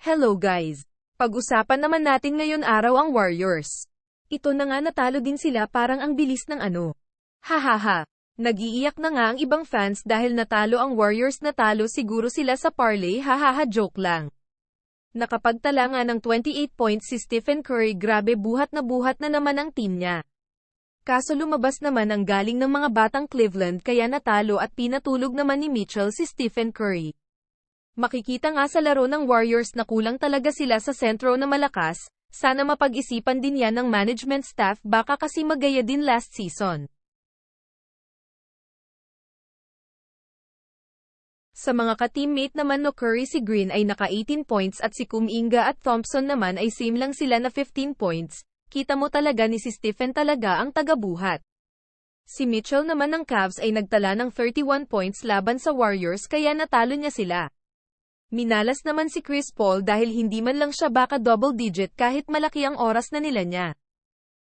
Hello guys! Pag-usapan naman natin ngayon araw ang Warriors. Ito na nga natalo din sila parang ang bilis ng ano. Hahaha. Nag-iiyak na nga ang ibang fans dahil natalo ang Warriors natalo siguro sila sa parlay hahaha joke lang. Nakapagtala nga ng 28 points si Stephen Curry grabe buhat na naman ang team niya. Kaso lumabas naman ang galing ng mga batang Cleveland kaya natalo at pinatulog naman ni Mitchell si Stephen Curry. Makikita nga sa laro ng Warriors na kulang talaga sila sa sentro na malakas, sana mapag-isipan din yan ng management staff baka kasi magaya din last season. Sa mga ka-teammate naman no Curry si Green ay naka 18 points at si Kuminga at Thompson naman ay same lang sila na 15 points, kita mo talaga ni si Stephen talaga ang tagabuhat. Si Mitchell naman ng Cavs ay nagtala ng 31 points laban sa Warriors kaya natalo niya sila. Minalas naman si Chris Paul dahil hindi man lang siya baka double digit kahit malaki ang oras na nila niya.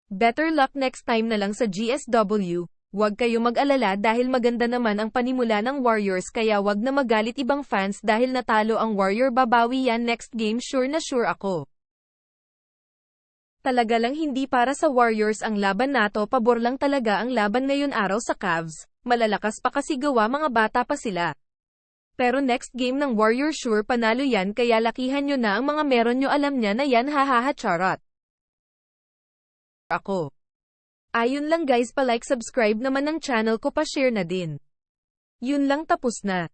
Better luck next time na lang sa GSW, wag kayo mag-alala dahil maganda naman ang panimula ng Warriors kaya wag na magalit ibang fans dahil natalo ang Warrior babawi yan next game sure na sure ako. Talaga lang hindi para sa Warriors ang laban nato pabor lang talaga ang laban ngayon araw sa Cavs, malalakas pa kasi gawa mga bata pa sila. Pero next game ng Warrior sure panalo yan kaya lakihan nyo na ang mga meron nyo alam niya na yan hahaha charot. Ako. Ayun lang guys pa like subscribe naman ng channel ko pa share na din. Yun lang tapos na.